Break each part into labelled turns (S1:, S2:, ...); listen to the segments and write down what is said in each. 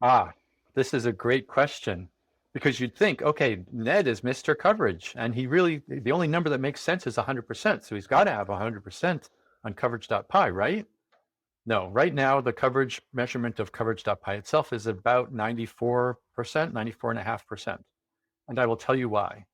S1: Ah, this is a great question because you'd think, okay, Ned is Mr. Coverage, and the only number that makes sense is 100%. So he's got to have 100% on coverage.py, right? No, right now, the coverage measurement of coverage.py itself is about 94%, 94.5%. And I will tell you why.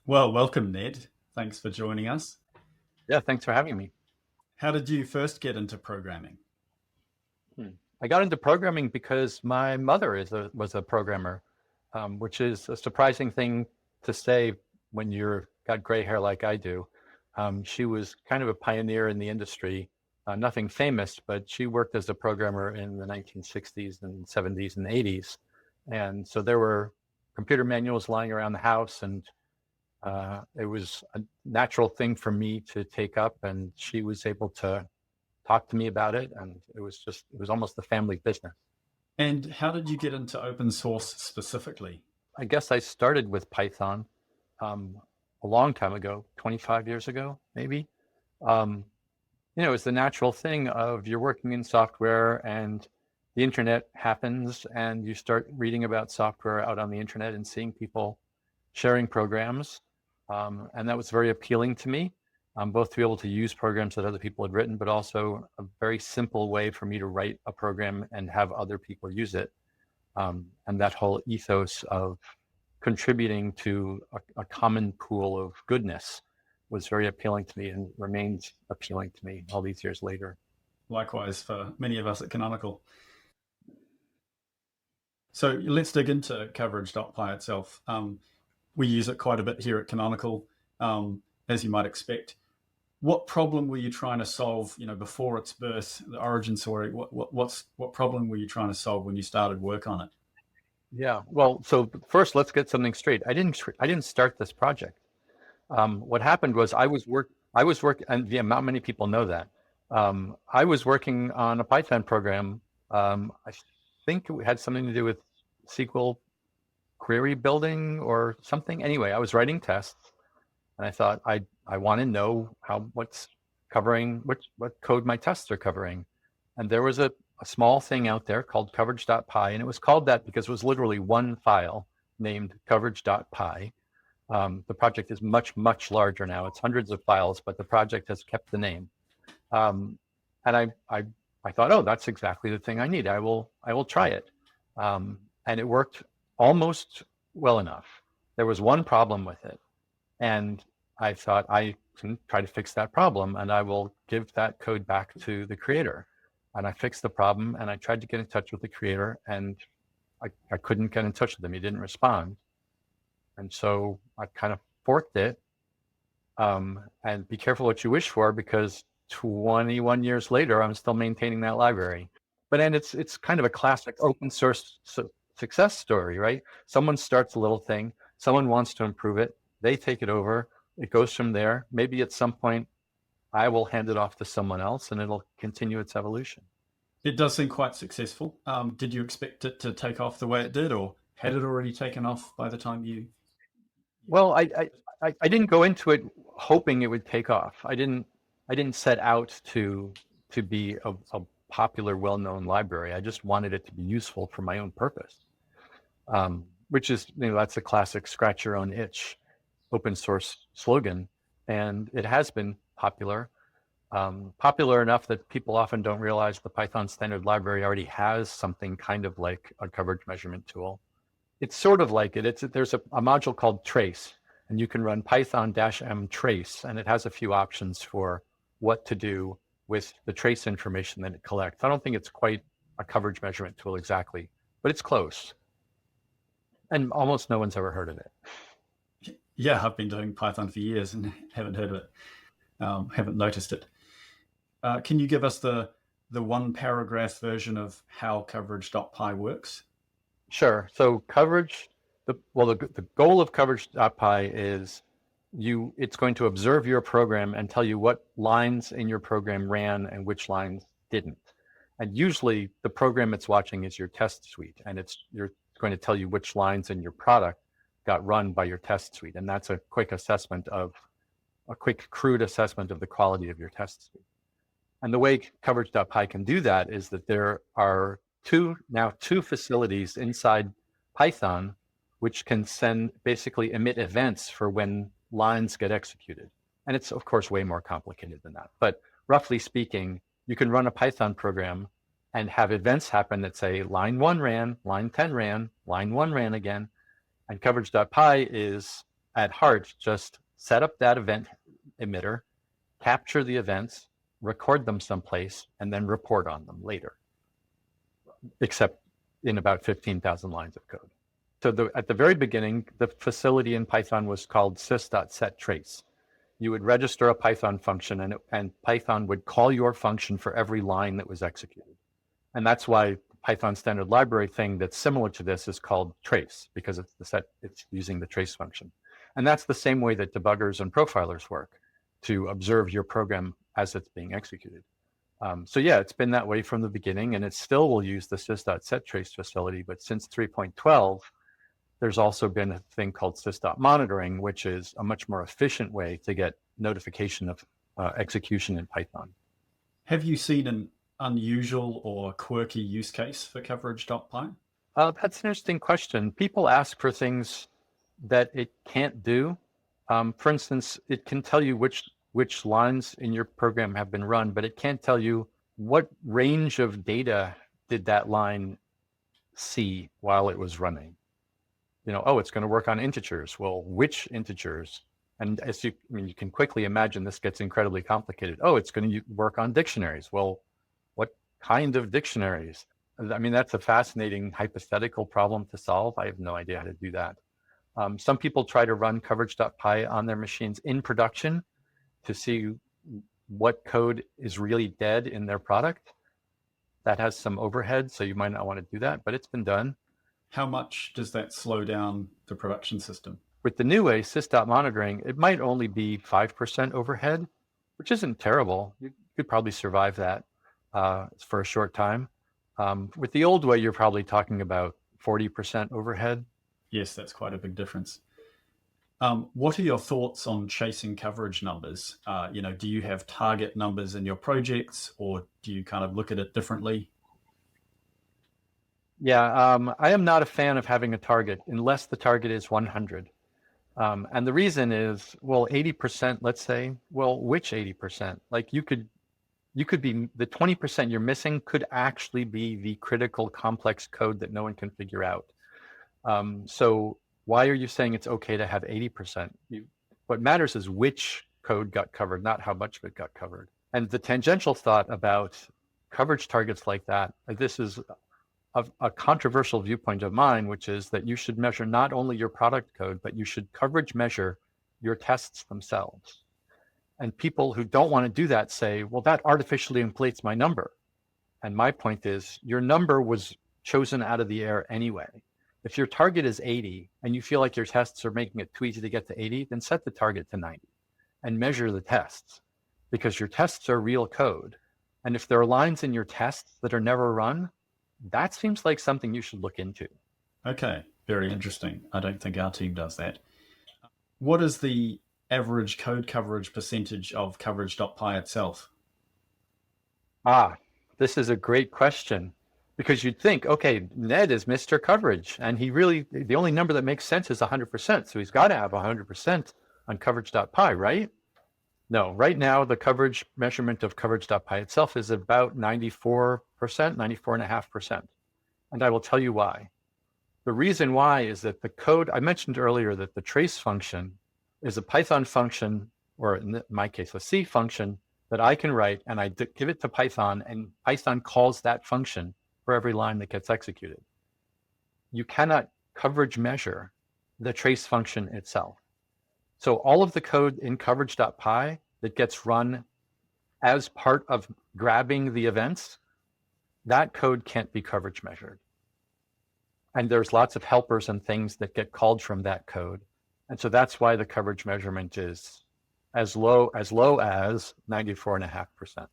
S2: Well, welcome, Ned. Thanks for joining us.
S1: Yeah, thanks for having me.
S2: How did you first get into programming?
S1: I got into programming because my mother was a programmer, which is a surprising thing to say when you're got gray hair like I do. She was kind of a pioneer in the industry, nothing famous, but she worked as a programmer in the 1960s and 70s and 80s. And so there were computer manuals lying around the house, and it was a natural thing for me to take up, and she was able to talk to me about it, and it was almost a family business.
S2: And how did you get into open source specifically?
S1: I guess I started with Python a long time ago, 25 years ago, maybe. Um, it's the natural thing of you're working in software and the internet happens and you start reading about software out on the internet and seeing people sharing programs. And that was very appealing to me, both to be able to use programs that other people had written, but also a very simple way for me to write a program and have other people use it. And that whole ethos of contributing to a common pool of goodness was very appealing to me and remains appealing to me all these years later.
S2: Likewise, for many of us at Canonical. So let's dig into Coverage.py itself. We use it quite a bit here at Canonical, as you might expect. What problem were you trying to solve, before its birth, the origin story? What problem were you trying to solve when you started work on it?
S1: Yeah, well, so first let's get something straight. I didn't start this project. What happened was I was working, and yeah, not many people know that. I was working on a Python program. I think it had something to do with SQL query building or something. Anyway, I was writing tests, and I thought I want to know what's covering what code my tests are covering. And there was a small thing out there called coverage.py, and it was called that because it was literally one file named coverage.py. The project is much, much larger now. It's hundreds of files, but the project has kept the name. And I thought, oh, that's exactly the thing I need. I will try it. And it worked almost well enough. There was one problem with it, and I thought I can try to fix that problem, and I will give that code back to the creator. And I fixed the problem, and I tried to get in touch with the creator, and I couldn't get in touch with him. He didn't respond. And so I kind of forked it. And be careful what you wish for, because 21 years later, I'm still maintaining that library. But and it's kind of a classic open source success story, right? Someone starts a little thing, someone wants to improve it, they take it over, it goes from there. Maybe at some point I will hand it off to someone else and it'll continue its evolution.
S2: It does seem quite successful. Did you expect it to take off the way it did, or had it already taken off by the time you?
S1: Well, I didn't go into it hoping it would take off. I didn't set out to be a popular, well-known library. I just wanted it to be useful for my own purpose, which is, that's a classic scratch your own itch open source slogan. And it has been popular, popular enough that people often don't realize the Python standard library already has something kind of like a coverage measurement tool. It's sort of like it. There's a module called trace, and you can run python-m trace, and it has a few options for what to do with the trace information that it collects. I don't think it's quite a coverage measurement tool exactly, but it's close. And almost no one's ever heard of it.
S2: Yeah, I've been doing Python for years and haven't heard of it, haven't noticed it. Can you give us the one paragraph version of how coverage.py works?
S1: Sure. So coverage The goal of Coverage.py is it's going to observe your program and tell you what lines in your program ran and which lines didn't. And usually the program it's watching is your test suite, and you're going to tell you which lines in your product got run by your test suite. And that's a quick crude assessment of the quality of your test suite. And the way Coverage.py can do that is that there are two facilities inside Python which can basically emit events for when lines get executed. And it's of course way more complicated than that. But roughly speaking, you can run a Python program and have events happen that say line 1 ran, line 10 ran, line 1 ran again. And Coverage.py is at heart just set up that event emitter, capture the events, record them someplace, and then report on them later, except in about 15,000 lines of code. So at the very beginning, the facility in Python was called sys.setTrace. You would register a Python function, and Python would call your function for every line that was executed. And that's why Python standard library thing that's similar to this is called trace, because it's using the trace function. And that's the same way that debuggers and profilers work, to observe your program as it's being executed. So yeah, it's been that way from the beginning, and it still will use the sys.setTrace facility, but since 3.12, there's also been a thing called sys.monitoring, which is a much more efficient way to get notification of execution in Python.
S2: Have you seen an unusual or quirky use case for Coverage.py?
S1: That's an interesting question. People ask for things that it can't do. For instance, it can tell you which lines in your program have been run, but it can't tell you what range of data did that line see while it was running. It's going to work on integers. Well, which integers? And you can quickly imagine this gets incredibly complicated. Oh, it's going to work on dictionaries. Well, what kind of dictionaries? I mean, that's a fascinating hypothetical problem to solve. I have no idea how to do that. Some people try to run Coverage.py on their machines in production to see what code is really dead in their product. That has some overhead, so you might not want to do that, but it's been done.
S2: How much does that slow down the production system?
S1: With the new way, sys.monitoring, it might only be 5% overhead, which isn't terrible. You could probably survive that for a short time. With the old way, you're probably talking about 40% overhead.
S2: Yes, that's quite a big difference. What are your thoughts on chasing coverage numbers? Do you have target numbers in your projects, or do you kind of look at it differently?
S1: Yeah, I am not a fan of having a target unless the target is 100. And the reason is, well, 80%, let's say, well, which 80%? Like you could be, the 20% you're missing could actually be the critical complex code that no one can figure out. So why are you saying it's okay to have 80%? What matters is which code got covered, not how much of it got covered. And the tangential thought about coverage targets like that, this is a controversial viewpoint of mine, which is that you should measure not only your product code, but you should coverage measure your tests themselves. And people who don't want to do that say, well, that artificially inflates my number. And my point is, your number was chosen out of the air anyway. If your target is 80 and you feel like your tests are making it too easy to get to 80, then set the target to 90 and measure the tests, because your tests are real code. And if there are lines in your tests that are never run, that seems like something you should look into.
S2: Okay, very interesting. I don't think our team does that. What is the average code coverage percentage of Coverage.py itself?
S1: This is a great question, because you'd think, okay, Ned is Mr. Coverage, and the only number that makes sense is 100%, so he's got to have 100% on Coverage.py, right? No, right now the coverage measurement of Coverage.py itself is about 94%, 94.5%. And I will tell you why. The reason why is that the code, I mentioned earlier that the trace function is a Python function, or in my case, a C function that I can write, and I give it to Python, and Python calls that function for every line that gets executed. You cannot coverage measure the trace function itself. So all of the code in Coverage.py that gets run as part of grabbing the events, that code can't be coverage measured. And there's lots of helpers and things that get called from that code. And so that's why the coverage measurement is as low as 94.5%.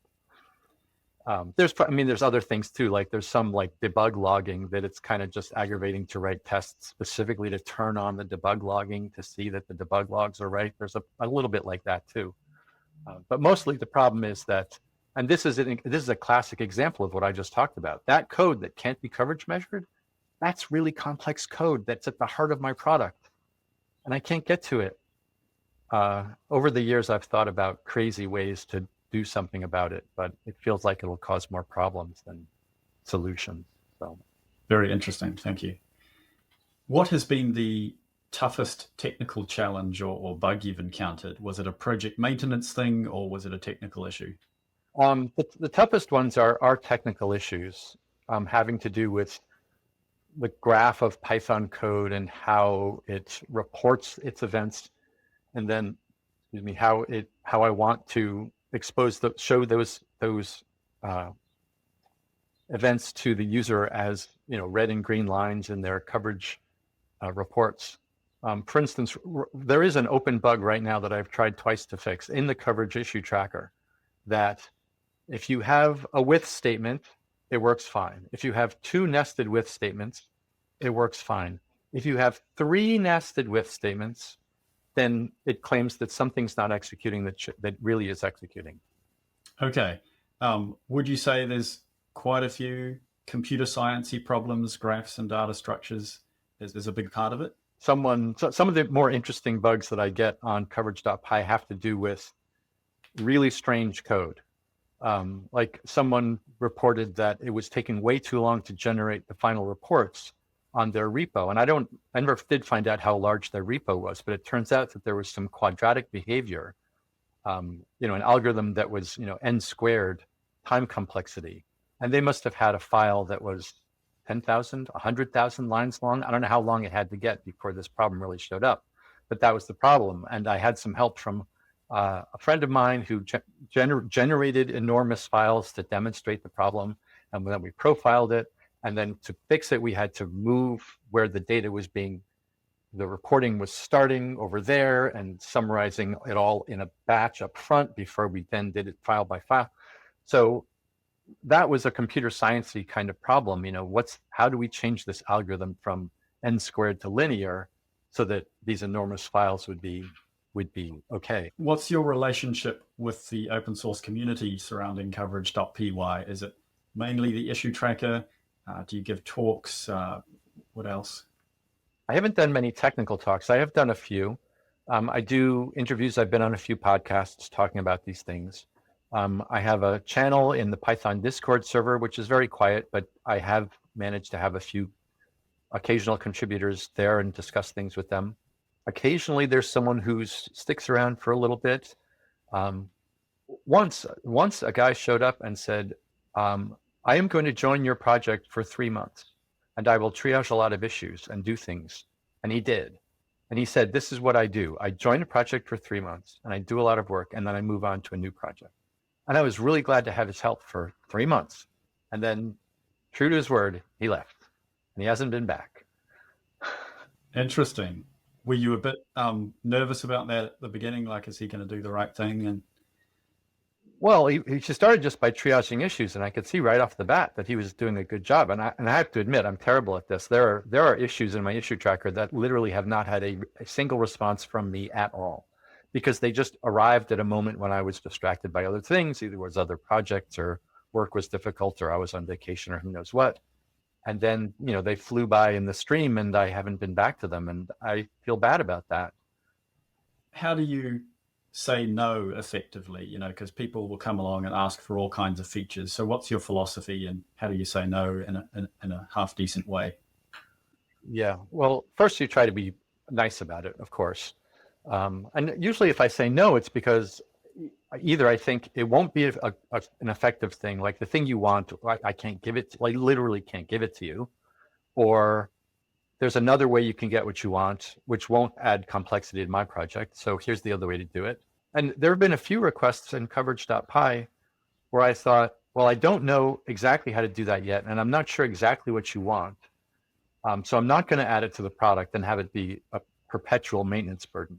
S1: There's other things too, like there's some like debug logging that it's kind of just aggravating to write tests specifically to turn on the debug logging to see that the debug logs are right. There's a little bit like that too. But mostly the problem is that, and this is a classic example of what I just talked about. That code that can't be coverage measured, that's really complex code that's at the heart of my product, and I can't get to it. Over the years, I've thought about crazy ways to do something about it, but it feels like it'll cause more problems than solutions. So,
S2: very interesting. Thank you. What has been the toughest technical challenge or bug you've encountered? Was it a project maintenance thing, or was it a technical issue?
S1: The toughest ones are technical issues having to do with the graph of Python code and how it reports its events, and then, how I want to show those events to the user as red and green lines in their coverage reports. For instance, there is an open bug right now that I've tried twice to fix in the coverage issue tracker, that if you have a with statement, it works fine. If you have 2 nested with statements, it works fine. If you have 3 nested with statements, then it claims that something's not executing that really is executing.
S2: Okay. Would you say there's quite a few computer sciencey problems, graphs and data structures? There's a big part of it?
S1: Some of the more interesting bugs that I get on Coverage.py have to do with really strange code. Like someone reported that it was taking way too long to generate the final reports on their repo. And I never did find out how large their repo was, but it turns out that there was some quadratic behavior, an algorithm that was, n squared time complexity. And they must have had a file that was 10,000, 100,000 lines long. I don't know how long it had to get before this problem really showed up, but that was the problem. And I had some help from a friend of mine who generated enormous files to demonstrate the problem. And then we profiled it. And then to fix it, we had to move where the data was the reporting was starting over there and summarizing it all in a batch up front before we then did it file by file. So that was a computer sciencey kind of problem. How do we change this algorithm from n squared to linear so that these enormous files would be okay?
S2: What's your relationship with the open source community surrounding Coverage.py? Is it mainly the issue tracker? Do you give talks? What else?
S1: I haven't done many technical talks. I have done a few. I do interviews. I've been on a few podcasts talking about these things. I have a channel in the Python Discord server, which is very quiet, but I have managed to have a few occasional contributors there and discuss things with them. Occasionally, there's someone who sticks around for a little bit. Once a guy showed up and said, I am going to join your project for 3 months, and I will triage a lot of issues and do things. And he did. And he said, this is what I do. I join a project for 3 months, and I do a lot of work, and then I move on to a new project. And I was really glad to have his help for 3 months. And then, true to his word, he left. And he hasn't been back.
S2: Interesting. Were you a bit nervous about that at the beginning? Like, is he going to do the right thing? And
S1: well, he started just by triaging issues, and I could see right off the bat that he was doing a good job. And I have to admit, I'm terrible at this. There are issues in my issue tracker that literally have not had a single response from me at all, because they just arrived at a moment when I was distracted by other things. Either it was other projects, or work was difficult, or I was on vacation, or who knows what. And then, they flew by in the stream, and I haven't been back to them, and I feel bad about that.
S2: How do you say no effectively? Because people will come along and ask for all kinds of features. So what's your philosophy, and how do you say no in a half decent way?
S1: Yeah, well, first you try to be nice about it, of course. And usually if I say no, it's because either I think it won't be an effective thing, like the thing you want, I can't give it, I literally can't give it to you, or there's another way you can get what you want, which won't add complexity to my project. So here's the other way to do it. And there have been a few requests in Coverage.py where I thought, well, I don't know exactly how to do that yet, and I'm not sure exactly what you want. So I'm not going to add it to the product and have it be a perpetual maintenance burden.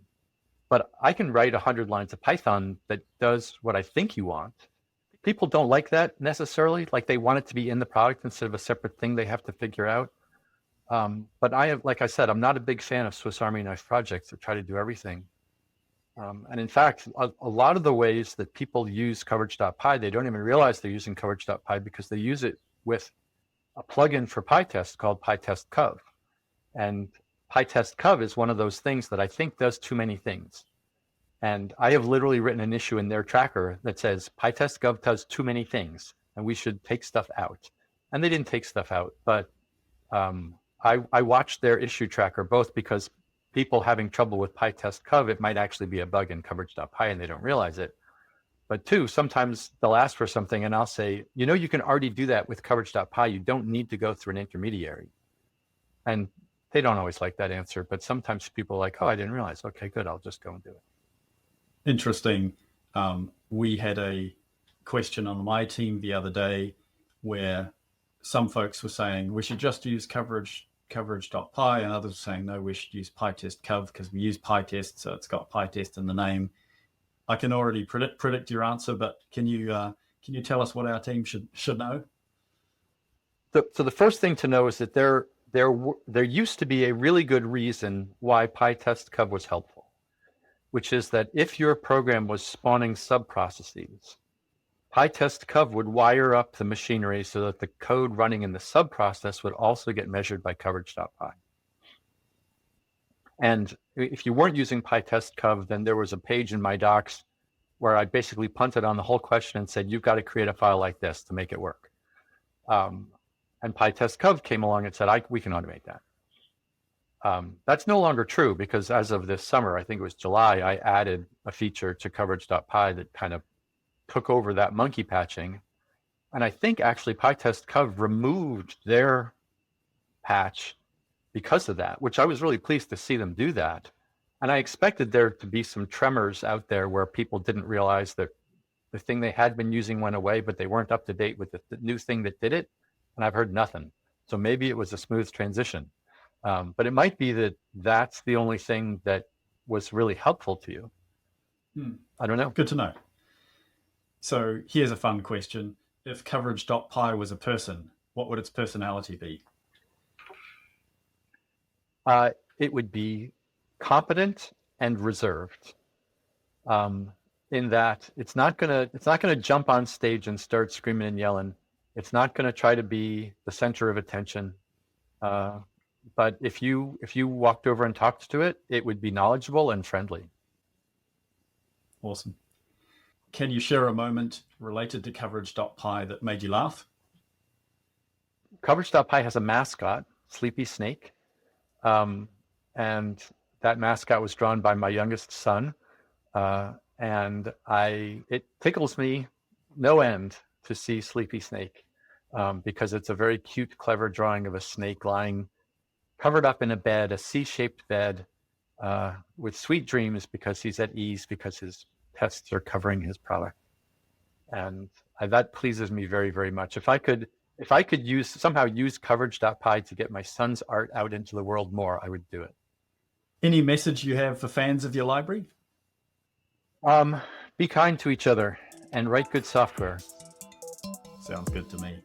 S1: But I can write 100 lines of Python that does what I think you want. People don't like that necessarily. Like they want it to be in the product instead of a separate thing they have to figure out. But like I said, I'm not a big fan of Swiss Army knife projects that try to do everything. And in fact, a lot of the ways that people use Coverage.py, they don't even realize they're using Coverage.py because they use it with a plugin for PyTest called pytest-cov. And pytest-cov is one of those things that I think does too many things. And I have literally written an issue in their tracker that says pytest-cov does too many things and we should take stuff out. And they didn't take stuff out, but I watched their issue tracker both because people having trouble with pytest-cov, it might actually be a bug in coverage.py and they don't realize it. But two, sometimes they'll ask for something and I'll say, you know, you can already do that with coverage.py. You don't need to go through an intermediary. And they don't always like that answer, but sometimes people are like, oh, I didn't realize. Okay, good, I'll just go and do it.
S2: Interesting. We had a question on my team the other day where some folks were saying we should just use coverage.py, and others were saying no, we should use pytest-cov because we use pytest, so it's got pytest in the name. I can already predict your answer, but can you tell us what our team should know?
S1: So the first thing to know is that there used to be a really good reason why pytest-cov was helpful, which is that if your program was spawning sub-processes, pytest-cov would wire up the machinery so that the code running in the sub-process would also get measured by coverage.py. And if you weren't using pytest-cov, then there was a page in my docs where I basically punted on the whole question and said, you've got to create a file like this to make it work. And pytest-cov came along and said, we can automate that. That's no longer true because as of this summer, I think it was July, I added a feature to coverage.py that kind of took over that monkey patching. And I think actually pytest-cov removed their patch because of that, which I was really pleased to see them do that. And I expected there to be some tremors out there where people didn't realize that the thing they had been using went away, but they weren't up to date with the new thing that did it. And I've heard nothing. So maybe it was a smooth transition. But it might be that that's the only thing that was really helpful to you. I don't know.
S2: Good to know. So here's a fun question. If coverage.py was a person, what would its personality be?
S1: It would be competent and reserved. In that it's not gonna jump on stage and start screaming and yelling. It's not gonna try to be the center of attention. But if you walked over and talked to it, it would be knowledgeable and friendly.
S2: Awesome. Can you share a moment related to coverage.py that made you laugh?
S1: Coverage.py has a mascot, Sleepy Snake. And that mascot was drawn by my youngest son. And it tickles me no end to see Sleepy Snake because it's a very cute, clever drawing of a snake lying covered up in a bed, a C-shaped bed with sweet dreams because he's at ease because his pests are covering his product. And that pleases me very, very much. If I could somehow use coverage.py to get my son's art out into the world more, I would do it.
S2: Any message you have for fans of your library?
S1: Be kind to each other and write good software.
S2: Sounds good to me.